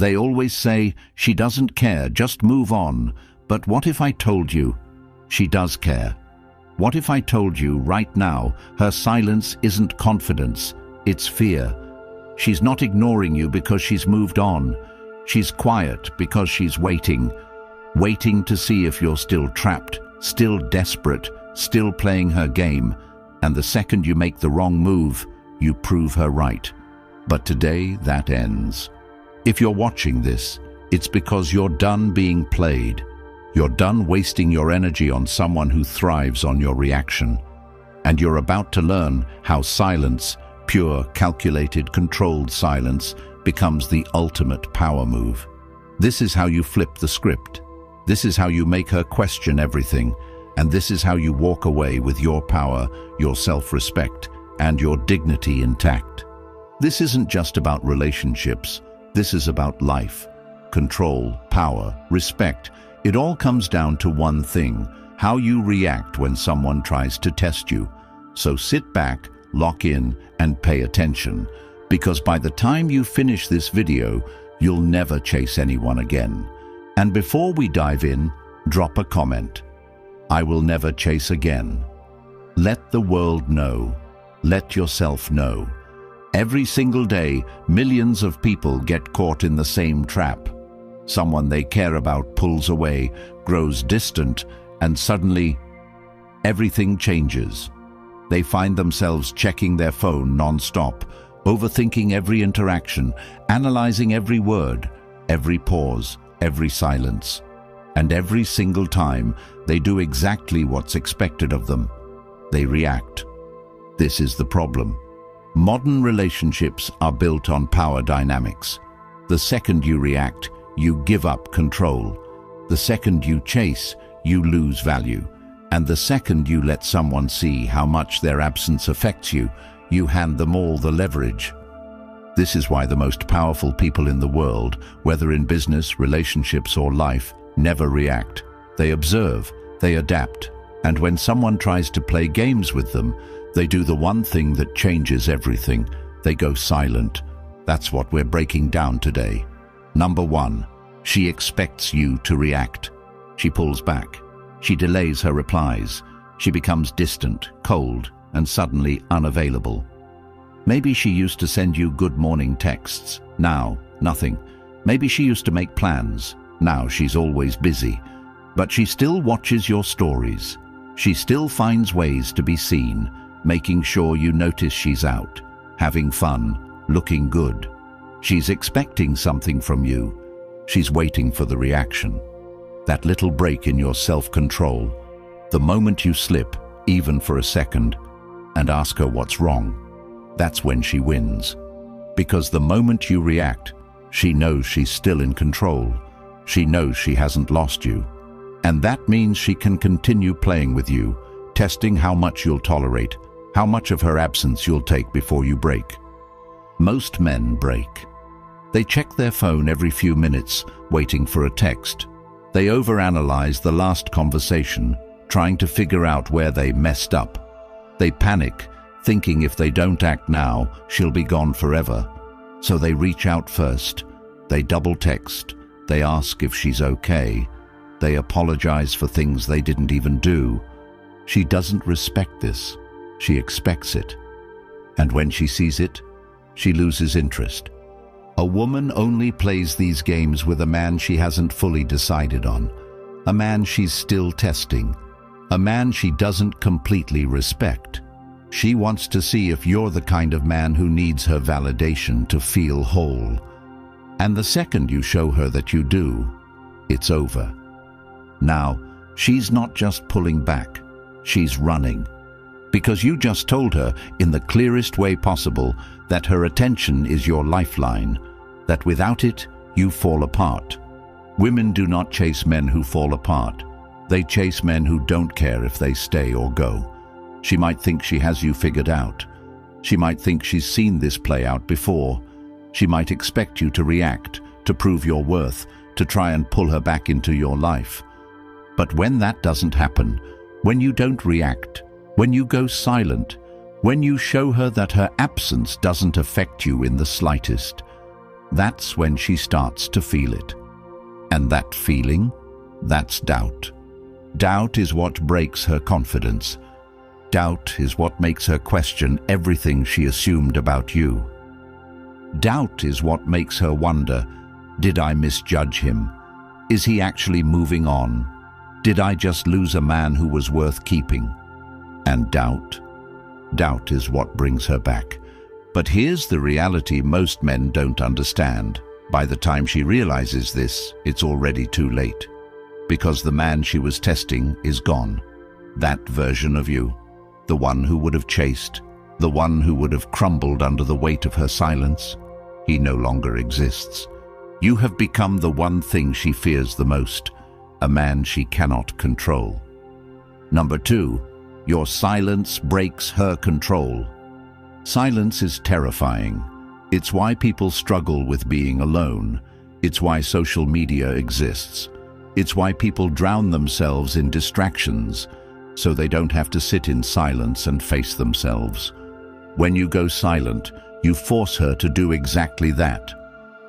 They always say, "She doesn't care, just move on." But what if I told you she does care? What if I told you right now her silence isn't confidence, it's fear? She's not ignoring you because she's moved on. She's quiet because she's waiting to see if you're still trapped, still desperate, still playing her game. And the second you make the wrong move, you prove her right. But today, that ends. If you're watching this, it's because you're done being played. You're done wasting your energy on someone who thrives on your reaction. And you're about to learn how silence, pure, calculated, controlled silence, becomes the ultimate power move. This is how you flip the script. This is how you make her question everything. And this is how you walk away with your power, your self-respect, and your dignity intact. This isn't just about relationships. This is about life. Control, power, respect. It all comes down to one thing: how you react when someone tries to test you. So sit back, lock in, and pay attention, because by the time you finish this video, you'll never chase anyone again. And before we dive in, drop a comment. I will never chase again. Let the world know. Let yourself know. Every single day, millions of people get caught in the same trap. Someone they care about pulls away, grows distant, and suddenly, everything changes. They find themselves checking their phone non-stop, overthinking every interaction, analyzing every word, every pause, every silence. And every single time, they do exactly what's expected of them. They react. This is the problem. Modern relationships are built on power dynamics. The second you react, you give up control. The second you chase, you lose value. And the second you let someone see how much their absence affects you, you hand them all the leverage. This is why the most powerful people in the world, whether in business, relationships, or life, never react. They observe, they adapt, and when someone tries to play games with them, they do the one thing that changes everything. They go silent. That's what we're breaking down today. Number 1, she expects you to react. She pulls back. She delays her replies. She becomes distant, cold, and suddenly unavailable. Maybe she used to send you good morning texts. Now, nothing. Maybe she used to make plans. Now she's always busy. But she still watches your stories. She still finds ways to be seen, making sure you notice she's out, having fun, looking good. She's expecting something from you. She's waiting for the reaction. That little break in your self-control, the moment you slip, even for a second, and ask her what's wrong, that's when she wins. Because the moment you react, she knows she's still in control. She knows she hasn't lost you. And that means she can continue playing with you, testing how much you'll tolerate, how much of her absence you'll take before you break. Most men break. They check their phone every few minutes, waiting for a text. They overanalyze the last conversation, trying to figure out where they messed up. They panic, thinking if they don't act now, she'll be gone forever. So they reach out first. They double text. They ask if she's okay. They apologize for things they didn't even do. She doesn't respect this. She expects it. And when she sees it, she loses interest. A woman only plays these games with a man she hasn't fully decided on, a man she's still testing, a man she doesn't completely respect. She wants to see if you're the kind of man who needs her validation to feel whole. And the second you show her that you do, it's over. Now, she's not just pulling back, she's running. Because you just told her in the clearest way possible that her attention is your lifeline, that without it, you fall apart. Women do not chase men who fall apart. They chase men who don't care if they stay or go. She might think she has you figured out. She might think she's seen this play out before. She might expect you to react, to prove your worth, to try and pull her back into your life. But when that doesn't happen, when you don't react, when you go silent, when you show her that her absence doesn't affect you in the slightest, that's when she starts to feel it. And that feeling, that's doubt. Doubt is what breaks her confidence. Doubt is what makes her question everything she assumed about you. Doubt is what makes her wonder, did I misjudge him? Is he actually moving on? Did I just lose a man who was worth keeping? And doubt is what brings her back. But here's the reality most men don't understand. By the time she realizes this, it's already too late. Because the man she was testing is gone. That version of you. The one who would have chased. The one who would have crumbled under the weight of her silence. He no longer exists. You have become the one thing she fears the most. A man she cannot control. Number 2, your silence breaks her control. Silence is terrifying. It's why people struggle with being alone. It's why social media exists. It's why people drown themselves in distractions, so they don't have to sit in silence and face themselves. When you go silent, you force her to do exactly that.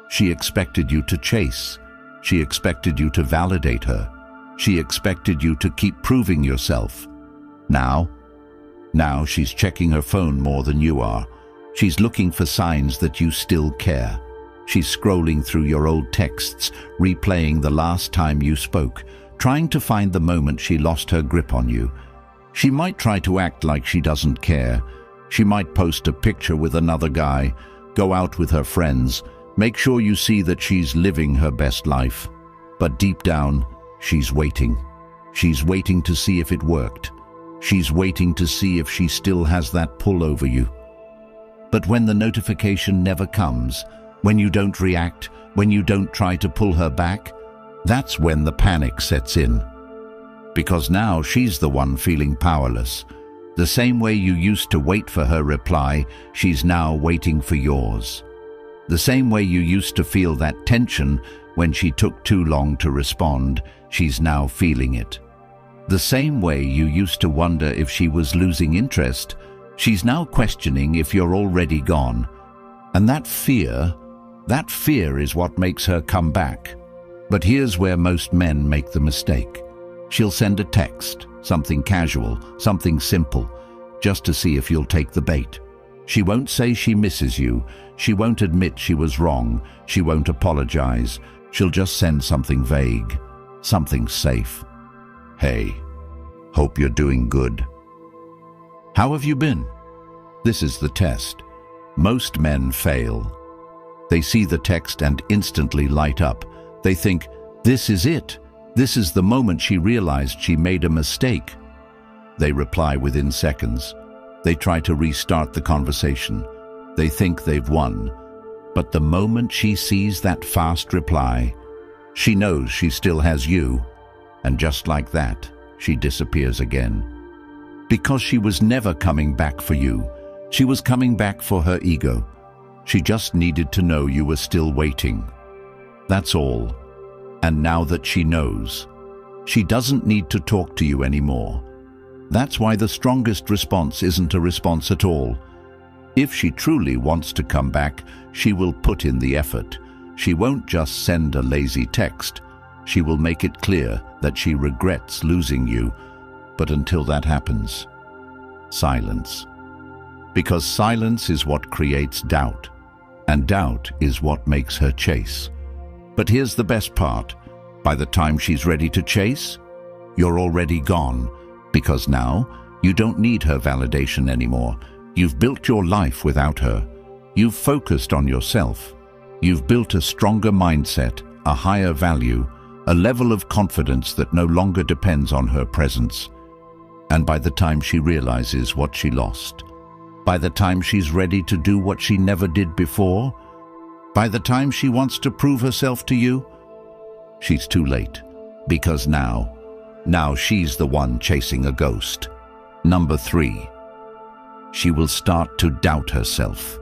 She expected you to chase. She expected you to validate her. She expected you to keep proving yourself. Now she's checking her phone more than you are. She's looking for signs that you still care. She's scrolling through your old texts, replaying the last time you spoke, trying to find the moment she lost her grip on you. She might try to act like she doesn't care. She might post a picture with another guy, go out with her friends, make sure you see that she's living her best life. But deep down, she's waiting. She's waiting to see if it worked. She's waiting to see if she still has that pull over you. But when the notification never comes, when you don't react, when you don't try to pull her back, that's when the panic sets in. Because now she's the one feeling powerless. The same way you used to wait for her reply, she's now waiting for yours. The same way you used to feel that tension when she took too long to respond, she's now feeling it. The same way you used to wonder if she was losing interest, she's now questioning if you're already gone. And that fear is what makes her come back. But here's where most men make the mistake. She'll send a text, something casual, something simple, just to see if you'll take the bait. She won't say she misses you. She won't admit she was wrong. She won't apologize. She'll just send something vague, something safe. Hey, hope you're doing good. How have you been? This is the test. Most men fail. They see the text and instantly light up. They think, this is it. This is the moment she realized she made a mistake. They reply within seconds. They try to restart the conversation. They think they've won. But the moment she sees that fast reply, she knows she still has you. And just like that, she disappears again. Because she was never coming back for you. She was coming back for her ego. She just needed to know you were still waiting. That's all. And now that she knows, she doesn't need to talk to you anymore. That's why the strongest response isn't a response at all. If she truly wants to come back, she will put in the effort. She won't just send a lazy text. She will make it clear that she regrets losing you. But until that happens, silence. Because silence is what creates doubt, and doubt is what makes her chase. But here's the best part. By the time she's ready to chase, you're already gone. Because now, you don't need her validation anymore. You've built your life without her. You've focused on yourself. You've built a stronger mindset, a higher value, a level of confidence that no longer depends on her presence. And by the time she realizes what she lost, by the time she's ready to do what she never did before, by the time she wants to prove herself to you, she's too late. Because now she's the one chasing a ghost. Number 3, she will start to doubt herself.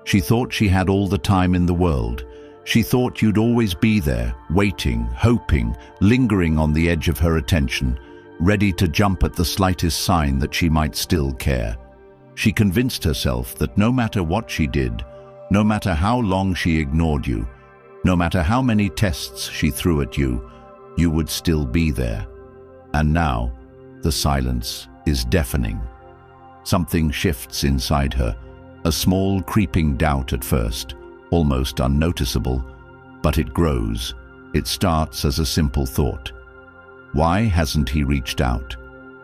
She thought she had all the time in the world. She thought you'd always be there, waiting, hoping, lingering on the edge of her attention, ready to jump at the slightest sign that she might still care. She convinced herself that no matter what she did, No matter how long she ignored you, no matter how many tests she threw at you, you would still be there. And now, the silence is deafening. Something shifts inside her, a small creeping doubt at first, almost unnoticeable, but it grows. It starts as a simple thought. Why hasn't he reached out?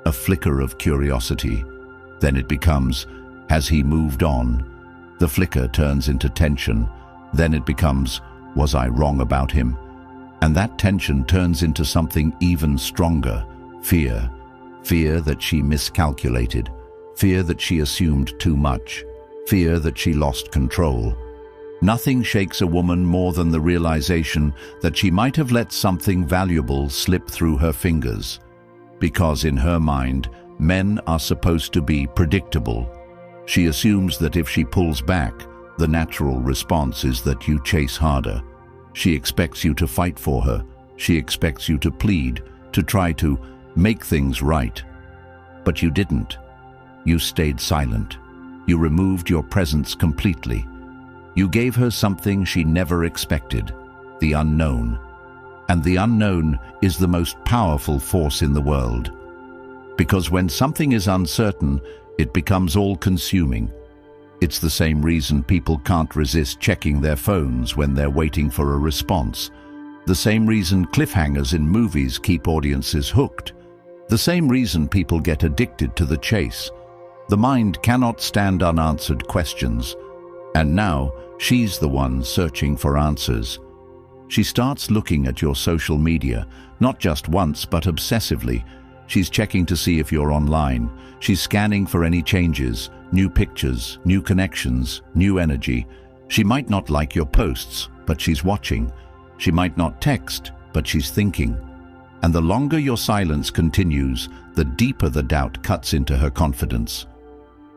A flicker of curiosity. Then it becomes, has he moved on? The flicker turns into tension. Then it becomes, was I wrong about him? And that tension turns into something even stronger, fear. Fear that she miscalculated. Fear that she assumed too much. Fear that she lost control. Nothing shakes a woman more than the realization that she might have let something valuable slip through her fingers. Because in her mind, men are supposed to be predictable. She assumes that if she pulls back, the natural response is that you chase harder. She expects you to fight for her. She expects you to plead, to try to make things right. But you didn't. You stayed silent. You removed your presence completely. You gave her something she never expected, the unknown. And the unknown is the most powerful force in the world. Because when something is uncertain, it becomes all-consuming. It's the same reason people can't resist checking their phones when they're waiting for a response. The same reason cliffhangers in movies keep audiences hooked. The same reason people get addicted to the chase. The mind cannot stand unanswered questions. And now, she's the one searching for answers. She starts looking at your social media, not just once, but obsessively. She's checking to see if you're online. She's scanning for any changes, new pictures, new connections, new energy. She might not like your posts, but she's watching. She might not text, but she's thinking. And the longer your silence continues, the deeper the doubt cuts into her confidence.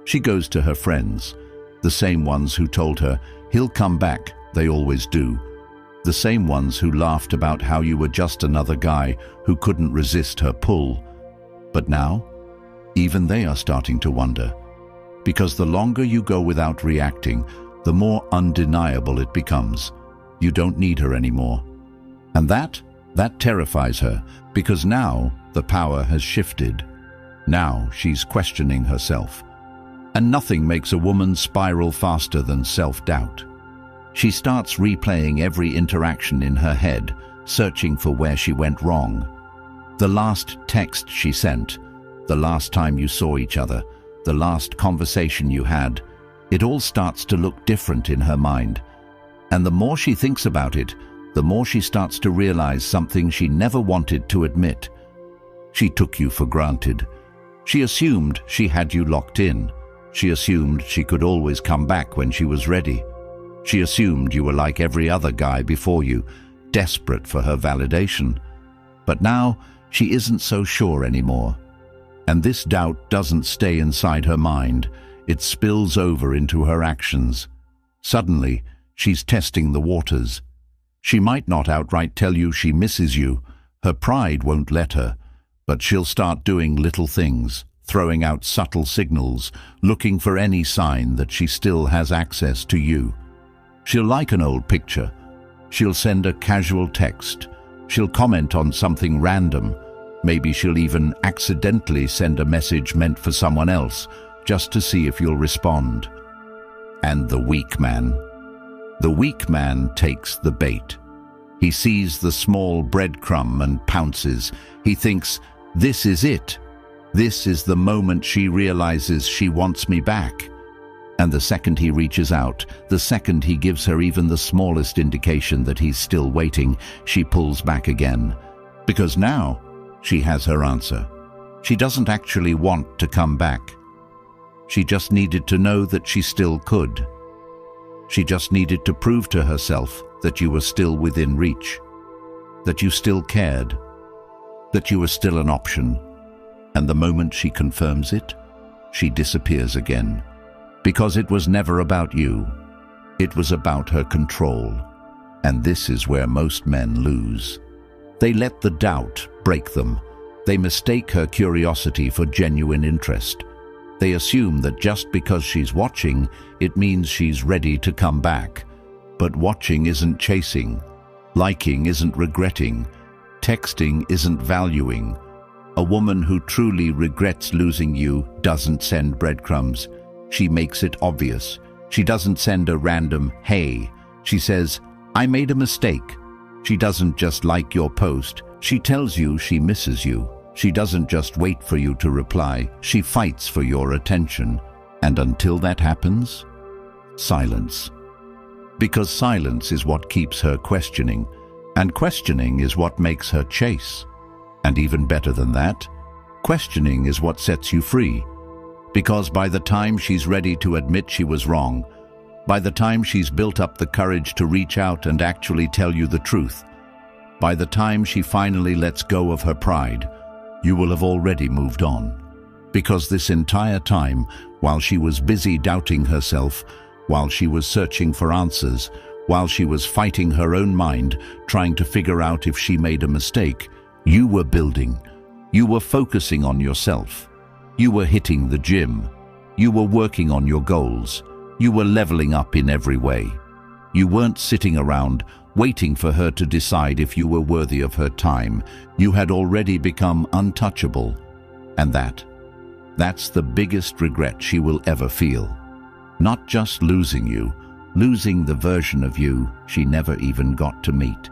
She goes to her friends, the same ones who told her, he'll come back, they always do. The same ones who laughed about how you were just another guy who couldn't resist her pull. But now, even they are starting to wonder. Because the longer you go without reacting, the more undeniable it becomes. You don't need her anymore. And that terrifies her, because now the power has shifted. Now she's questioning herself. And nothing makes a woman spiral faster than self-doubt. She starts replaying every interaction in her head, searching for where she went wrong. The last text she sent, the last time you saw each other, the last conversation you had, it all starts to look different in her mind. And the more she thinks about it, the more she starts to realize something she never wanted to admit. She took you for granted. She assumed she had you locked in. She assumed she could always come back when she was ready. She assumed you were like every other guy before you, desperate for her validation. But now, she isn't so sure anymore. And this doubt doesn't stay inside her mind. It spills over into her actions. Suddenly, she's testing the waters. She might not outright tell you she misses you. Her pride won't let her. But she'll start doing little things, throwing out subtle signals, looking for any sign that she still has access to you. She'll like an old picture. She'll send a casual text. She'll comment on something random. Maybe she'll even accidentally send a message meant for someone else, just to see if you'll respond. And the weak man. The weak man takes the bait. He sees the small breadcrumb and pounces. He thinks, this is it. This is the moment she realizes she wants me back. And the second he reaches out, the second he gives her even the smallest indication that he's still waiting, she pulls back again. Because now, she has her answer. She doesn't actually want to come back. She just needed to know that she still could. She just needed to prove to herself that you were still within reach, that you still cared, that you were still an option. And the moment she confirms it, she disappears again. Because it was never about you. It was about her control. And this is where most men lose. They let the doubt break them. They mistake her curiosity for genuine interest. They assume that just because she's watching, it means she's ready to come back. But watching isn't chasing. Liking isn't regretting. Texting isn't valuing. A woman who truly regrets losing you doesn't send breadcrumbs. She makes it obvious. She doesn't send a random "hey." She says, "I made a mistake." She doesn't just like your post. She tells you she misses you. She doesn't just wait for you to reply. She fights for your attention. And until that happens, silence. Because silence is what keeps her questioning, and questioning is what makes her chase. And even better than that, questioning is what sets you free. Because by the time she's ready to admit she was wrong, by the time she's built up the courage to reach out and actually tell you the truth, by the time she finally lets go of her pride, you will have already moved on. Because this entire time, while she was busy doubting herself, while she was searching for answers, while she was fighting her own mind, trying to figure out if she made a mistake, you were building. You were focusing on yourself. You were hitting the gym. You were working on your goals. You were leveling up in every way. You weren't sitting around waiting for her to decide if you were worthy of her time. You had already become untouchable. And that's the biggest regret she will ever feel. Not just losing you, losing the version of you she never even got to meet.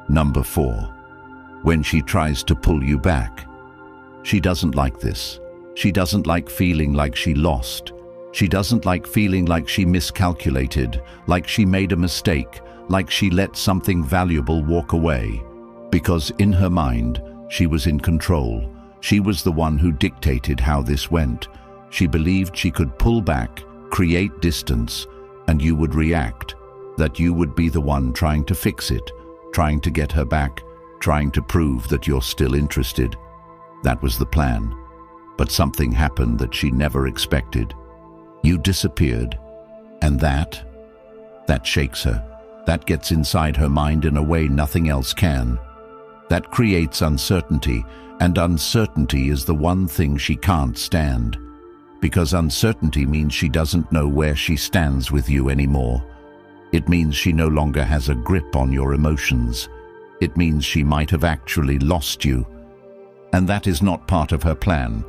Number 4. When she tries to pull you back. She doesn't like this. She doesn't like feeling like she lost. She doesn't like feeling like she miscalculated, like she made a mistake, like she let something valuable walk away. Because in her mind, she was in control. She was the one who dictated how this went. She believed she could pull back, create distance, and you would react, that you would be the one trying to fix it, trying to get her back, trying to prove that you're still interested. That was the plan. But something happened that she never expected. You disappeared, and that shakes her. That gets inside her mind in a way nothing else can. That creates uncertainty, and uncertainty is the one thing she can't stand. Because uncertainty means she doesn't know where she stands with you anymore. It means she no longer has a grip on your emotions. It means she might have actually lost you. And that is not part of her plan.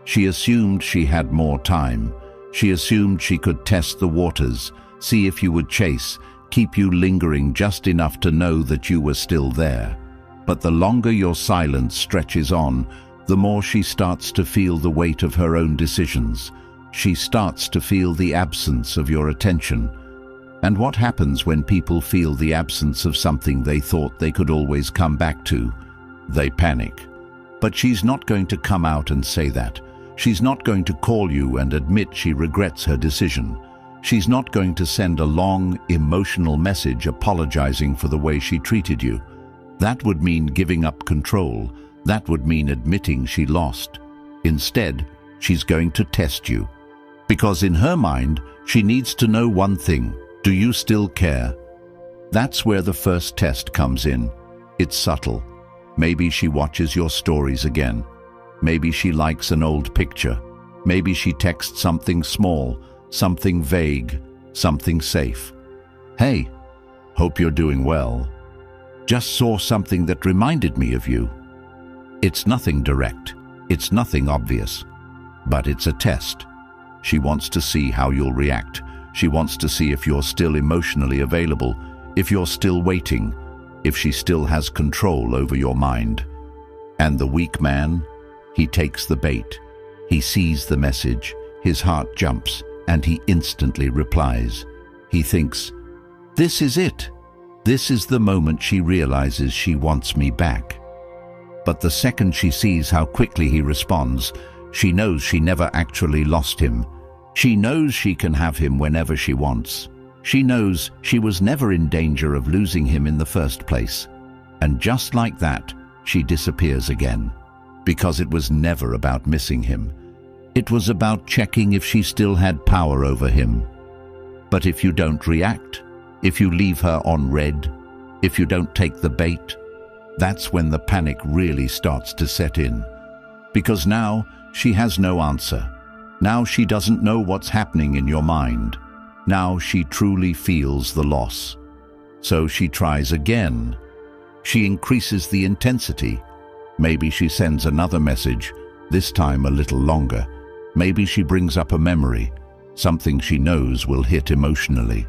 She assumed she had more time. She assumed she could test the waters, see if you would chase, keep you lingering just enough to know that you were still there. But the longer your silence stretches on, the more she starts to feel the weight of her own decisions. She starts to feel the absence of your attention. And what happens when people feel the absence of something they thought they could always come back to? They panic. But she's not going to come out and say that. She's not going to call you and admit she regrets her decision. She's not going to send a long, emotional message apologizing for the way she treated you. That would mean giving up control. That would mean admitting she lost. Instead, she's going to test you. Because in her mind, she needs to know one thing. Do you still care? That's where the first test comes in. It's subtle. Maybe she watches your stories again. Maybe she likes an old picture. Maybe she texts something small, something vague, something safe. "Hey, hope you're doing well. Just saw something that reminded me of you." It's nothing direct. It's nothing obvious. But it's a test. She wants to see how you'll react. She wants to see if you're still emotionally available, if you're still waiting, if she still has control over your mind. And the weak man, he takes the bait. He sees the message, his heart jumps, and he instantly replies. He thinks, "This is it. This is the moment she realizes she wants me back." But the second she sees how quickly he responds, she knows she never actually lost him. She knows she can have him whenever she wants. She knows she was never in danger of losing him in the first place. And just like that, she disappears again. Because it was never about missing him. It was about checking if she still had power over him. But if you don't react, if you leave her on red, if you don't take the bait, that's when the panic really starts to set in. Because now she has no answer. Now she doesn't know what's happening in your mind. Now she truly feels the loss. So she tries again. She increases the intensity. Maybe she sends another message, this time a little longer. Maybe she brings up a memory, something she knows will hit emotionally.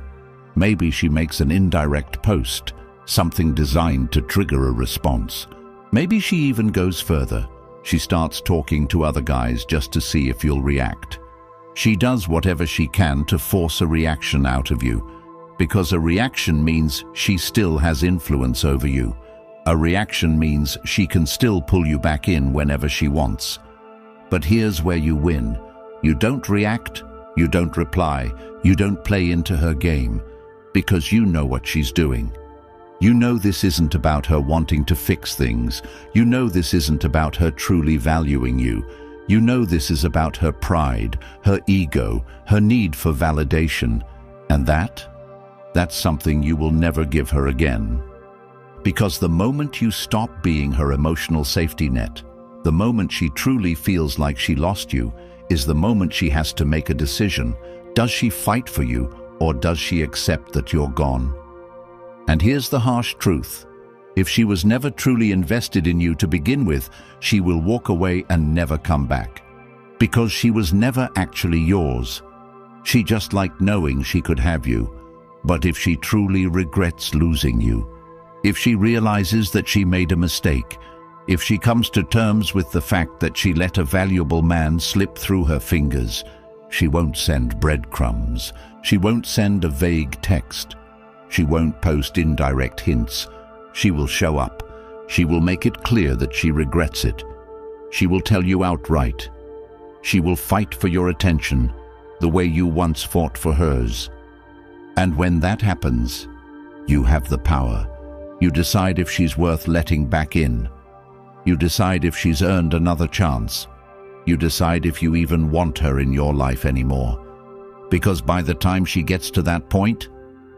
Maybe she makes an indirect post, something designed to trigger a response. Maybe she even goes further. She starts talking to other guys just to see if you'll react. She does whatever she can to force a reaction out of you, because a reaction means she still has influence over you. A reaction means she can still pull you back in whenever she wants. But here's where you win. You don't react, you don't reply, you don't play into her game, because you know what she's doing. You know this isn't about her wanting to fix things. You know this isn't about her truly valuing you. You know this is about her pride, her ego, her need for validation. And that's something you will never give her again. Because the moment you stop being her emotional safety net, the moment she truly feels like she lost you, is the moment she has to make a decision. Does she fight for you, or does she accept that you're gone? And here's the harsh truth. If she was never truly invested in you to begin with, she will walk away and never come back. Because she was never actually yours. She just liked knowing she could have you. But if she truly regrets losing you, if she realizes that she made a mistake, if she comes to terms with the fact that she let a valuable man slip through her fingers, she won't send breadcrumbs. She won't send a vague text. She won't post indirect hints. She will show up. She will make it clear that she regrets it. She will tell you outright. She will fight for your attention the way you once fought for hers. And when that happens, you have the power. You decide if she's worth letting back in. You decide if she's earned another chance. You decide if you even want her in your life anymore. Because by the time she gets to that point,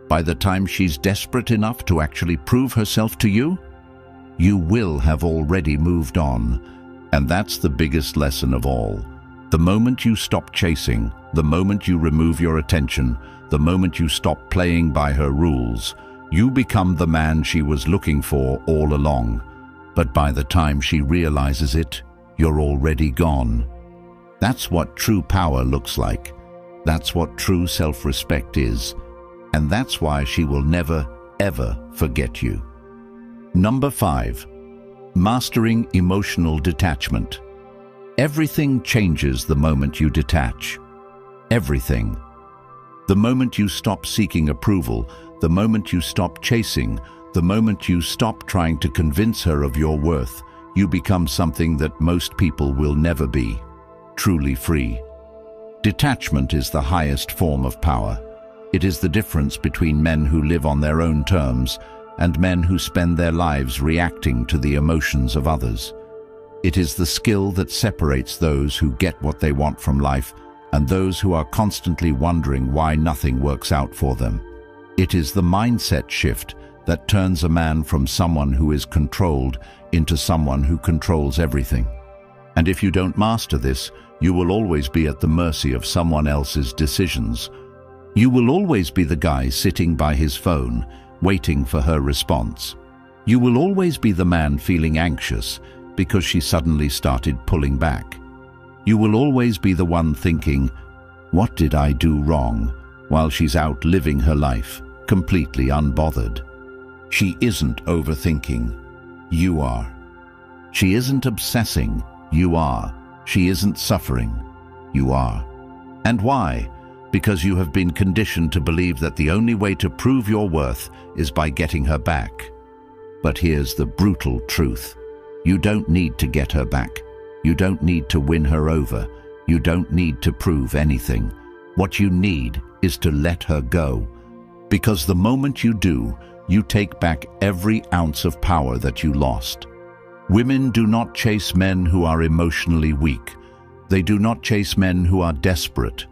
by the time she's desperate enough to actually prove herself to you, you will have already moved on. And that's the biggest lesson of all. The moment you stop chasing, the moment you remove your attention, the moment you stop playing by her rules, you become the man she was looking for all along. But by the time she realizes it, you're already gone. That's what true power looks like. That's what true self-respect is. And that's why she will never, ever forget you. Number 5. Mastering emotional detachment. Everything changes the moment you detach. Everything. The moment you stop seeking approval, the moment you stop chasing, the moment you stop trying to convince her of your worth, you become something that most people will never be. Truly free. Detachment is the highest form of power. It is the difference between men who live on their own terms and men who spend their lives reacting to the emotions of others. It is the skill that separates those who get what they want from life and those who are constantly wondering why nothing works out for them. It is the mindset shift that turns a man from someone who is controlled into someone who controls everything. And if you don't master this, you will always be at the mercy of someone else's decisions. You will always be the guy sitting by his phone, waiting for her response. You will always be the man feeling anxious because she suddenly started pulling back. You will always be the one thinking, "What did I do wrong?" while she's out living her life, completely unbothered. She isn't overthinking. You are. She isn't obsessing. You are. She isn't suffering. You are. And why? Because you have been conditioned to believe that the only way to prove your worth is by getting her back. But here's the brutal truth. You don't need to get her back. You don't need to win her over. You don't need to prove anything. What you need is to let her go. Because the moment you do, you take back every ounce of power that you lost. Women do not chase men who are emotionally weak. They do not chase men who are desperate.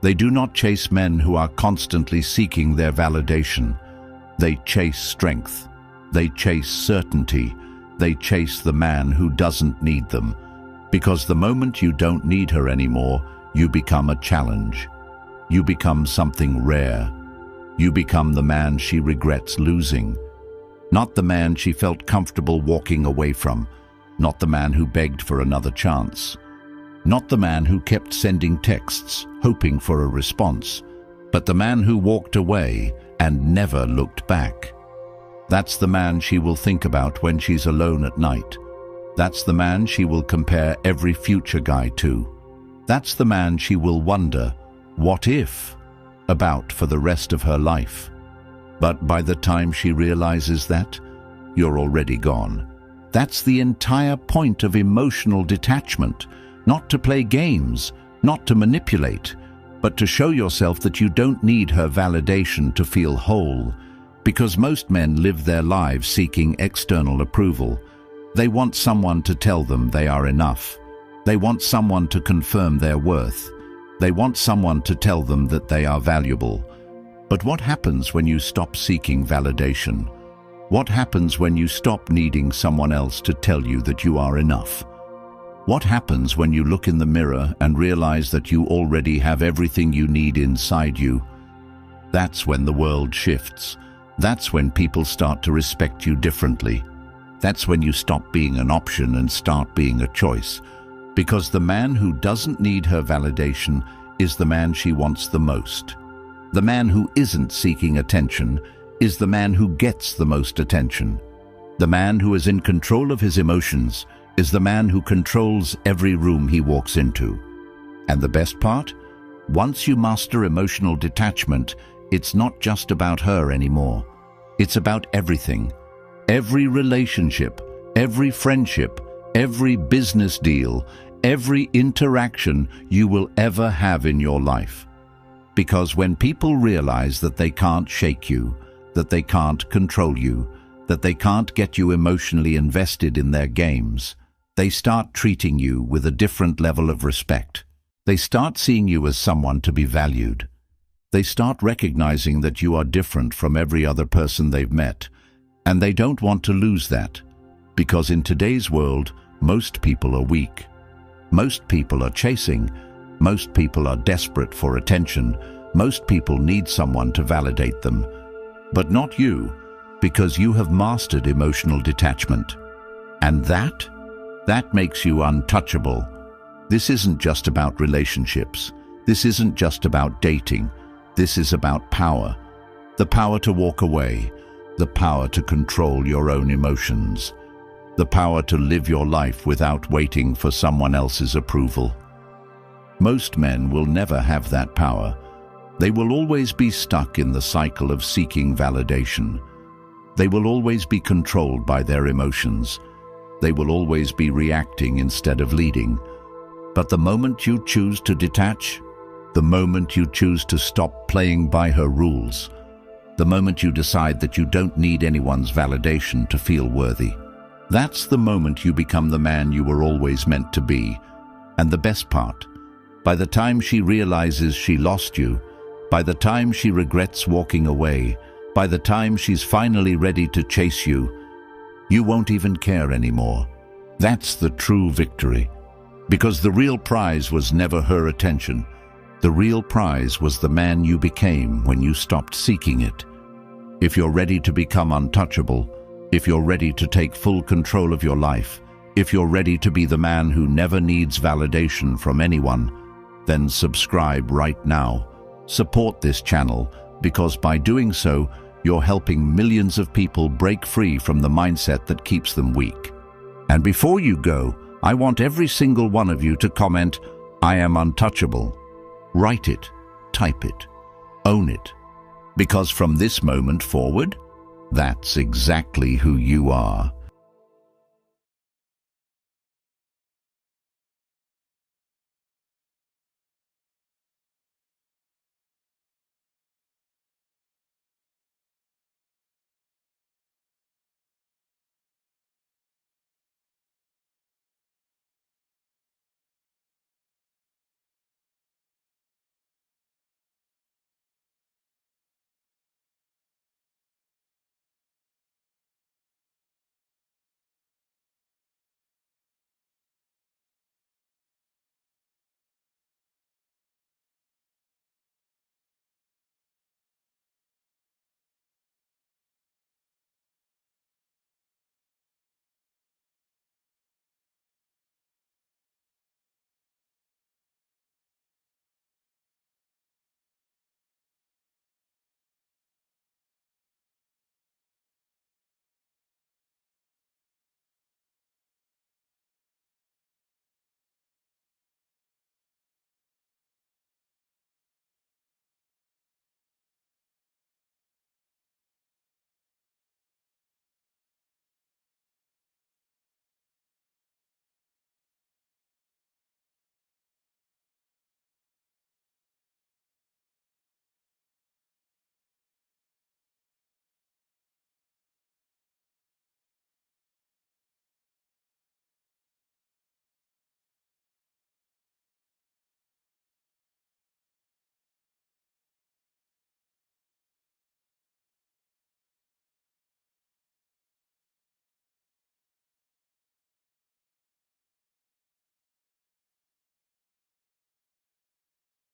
They do not chase men who are constantly seeking their validation. They chase strength. They chase certainty. They chase the man who doesn't need them. Because the moment you don't need her anymore, you become a challenge. You become something rare. You become the man she regrets losing. Not the man she felt comfortable walking away from. Not the man who begged for another chance. Not the man who kept sending texts, hoping for a response. But the man who walked away and never looked back. That's the man she will think about when she's alone at night. That's the man she will compare every future guy to. That's the man she will wonder, what if, about for the rest of her life. But by the time she realizes that, you're already gone. That's the entire point of emotional detachment, not to play games, not to manipulate, but to show yourself that you don't need her validation to feel whole, because most men live their lives seeking external approval. They want someone to tell them they are enough. They want someone to confirm their worth. They want someone to tell them that they are valuable. But what happens when you stop seeking validation? What happens when you stop needing someone else to tell you that you are enough? What happens when you look in the mirror and realize that you already have everything you need inside you? That's when the world shifts. That's when people start to respect you differently. That's when you stop being an option and start being a choice. Because the man who doesn't need her validation is the man she wants the most. The man who isn't seeking attention is the man who gets the most attention. The man who is in control of his emotions is the man who controls every room he walks into. And the best part? Once you master emotional detachment, it's not just about her anymore. It's about everything. Every relationship, every friendship, every business deal, every interaction you will ever have in your life. Because when people realize that they can't shake you, that they can't control you, that they can't get you emotionally invested in their games, they start treating you with a different level of respect. They start seeing you as someone to be valued. They start recognizing that you are different from every other person they've met, and they don't want to lose that, because in today's world, most people are weak. Most people are chasing. Most people are desperate for attention. Most people need someone to validate them. But not you, because you have mastered emotional detachment. And that makes you untouchable. This isn't just about relationships. This isn't just about dating. This is about power. The power to walk away. The power to control your own emotions. The power to live your life without waiting for someone else's approval. Most men will never have that power. They will always be stuck in the cycle of seeking validation. They will always be controlled by their emotions. They will always be reacting instead of leading. But the moment you choose to detach, the moment you choose to stop playing by her rules, the moment you decide that you don't need anyone's validation to feel worthy, that's the moment you become the man you were always meant to be. And the best part, by the time she realizes she lost you, by the time she regrets walking away, by the time she's finally ready to chase you, you won't even care anymore. That's the true victory. Because the real prize was never her attention. The real prize was the man you became when you stopped seeking it. If you're ready to become untouchable, if you're ready to take full control of your life, if you're ready to be the man who never needs validation from anyone, then subscribe right now. Support this channel, because by doing so, you're helping millions of people break free from the mindset that keeps them weak. And before you go, I want every single one of you to comment, "I am untouchable." Write it, type it, own it. Because from this moment forward, that's exactly who you are.